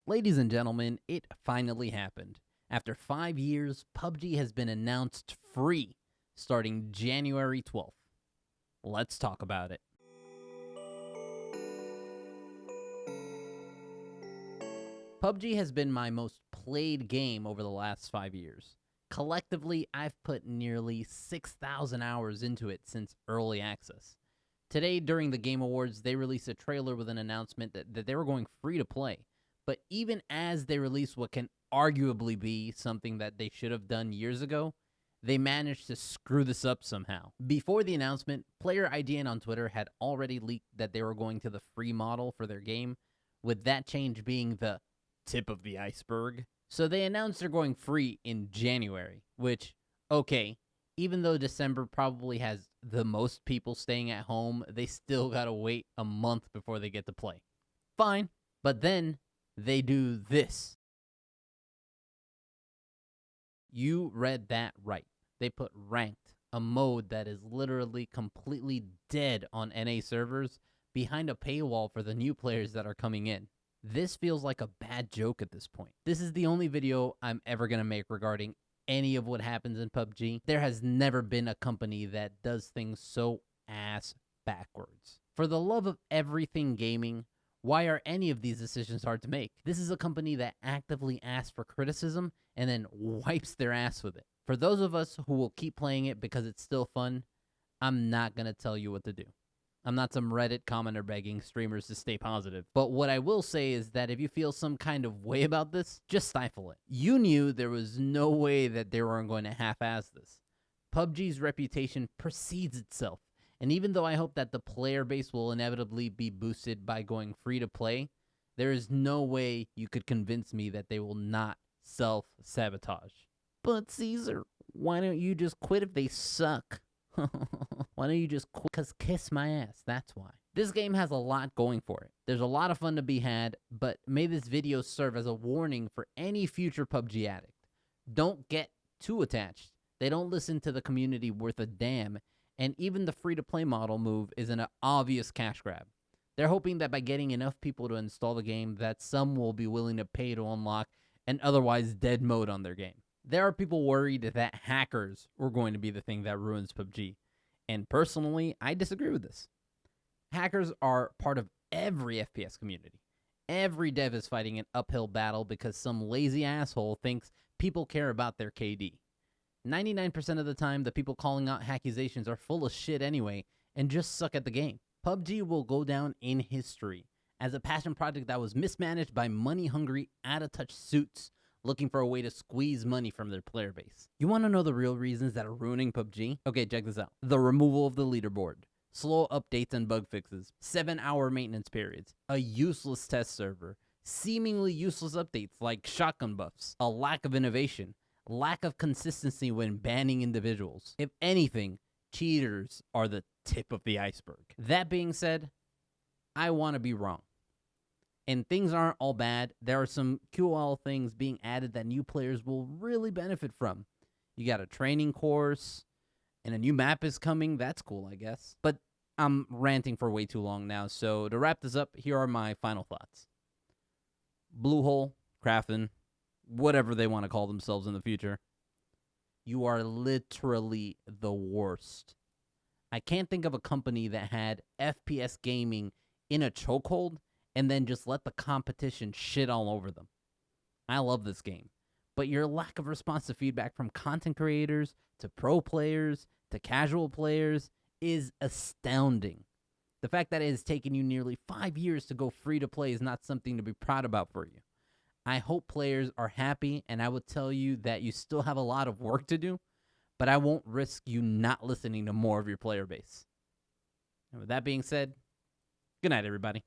Ladies and gentlemen, it finally happened. After 5 years, PUBG has been announced free starting January 12th. Let's talk about it. PUBG has been my most played game over the last 5 years. Collectively, I've put nearly 6,000 hours into it since early access. Today, during the Game Awards, they released a trailer with an announcement that they were going free to play. But even as they released what can arguably be something that they should have done years ago, they managed to screw this up somehow. Before the announcement, Player IGN on Twitter had already leaked that they were going to the free model for their game, with that change being the tip of the iceberg. So they announced they're going free in January, which, okay, even though December probably has the most people staying at home, they still gotta wait a month before they get to play. Fine. But then they do this. You read that right. They put ranked, a mode that is literally completely dead on NA servers, behind a paywall for the new players that are coming in. This feels like a bad joke at this point. This is the only video I'm ever going to make regarding any of what happens in PUBG. There has never been a company that does things so ass backwards. For the love of everything gaming, why are any of these decisions hard to make? This is a company that actively asks for criticism and then wipes their ass with it. For those of us who will keep playing it because it's still fun, I'm not going to tell you what to do. I'm not some Reddit commenter begging streamers to stay positive. But what I will say is that if you feel some kind of way about this, just stifle it. You knew there was no way that they weren't going to half-ass this. PUBG's reputation precedes itself. And even though I hope that the player base will inevitably be boosted by going free to play, there is no way you could convince me that they will not self-sabotage. But Caesar, why don't you just quit if they suck? Why don't you just quit? 'Cause kiss my ass, that's why. This game has a lot going for it. There's a lot of fun to be had, but may this video serve as a warning for any future PUBG addict. Don't get too attached. They don't listen to the community worth a damn, and even the free-to-play model move is an obvious cash grab. They're hoping that by getting enough people to install the game, that some will be willing to pay to unlock an otherwise dead mode on their game. There are people worried that hackers are going to be the thing that ruins PUBG. And personally, I disagree with this. Hackers are part of every FPS community. Every dev is fighting an uphill battle because some lazy asshole thinks people care about their KD. 99% of the time, the people calling out accusations are full of shit anyway and just suck at the game. PUBG will go down in history as a passion project that was mismanaged by money-hungry, out-of-touch suits looking for a way to squeeze money from their player base. You want to know the real reasons that are ruining PUBG? Okay, check this out. The removal of the leaderboard, slow updates and bug fixes, 7-hour maintenance periods, a useless test server, seemingly useless updates like shotgun buffs, a lack of innovation, lack of consistency when banning individuals. If anything, cheaters are the tip of the iceberg. That being said, I want to be wrong. And things aren't all bad. There are some QOL things being added that new players will really benefit from. You got a training course, and a new map is coming. That's cool, I guess. But I'm ranting for way too long now, so to wrap this up, here are my final thoughts. Bluehole, Kraken, whatever they want to call themselves in the future, you are literally the worst. I can't think of a company that had FPS gaming in a chokehold and then just let the competition shit all over them. I love this game, but your lack of responsive feedback from content creators to pro players to casual players is astounding. The fact that it has taken you nearly 5 years to go free to play is not something to be proud about for you. I hope players are happy, and I will tell you that you still have a lot of work to do, but I won't risk you not listening to more of your player base. And with that being said, good night, everybody.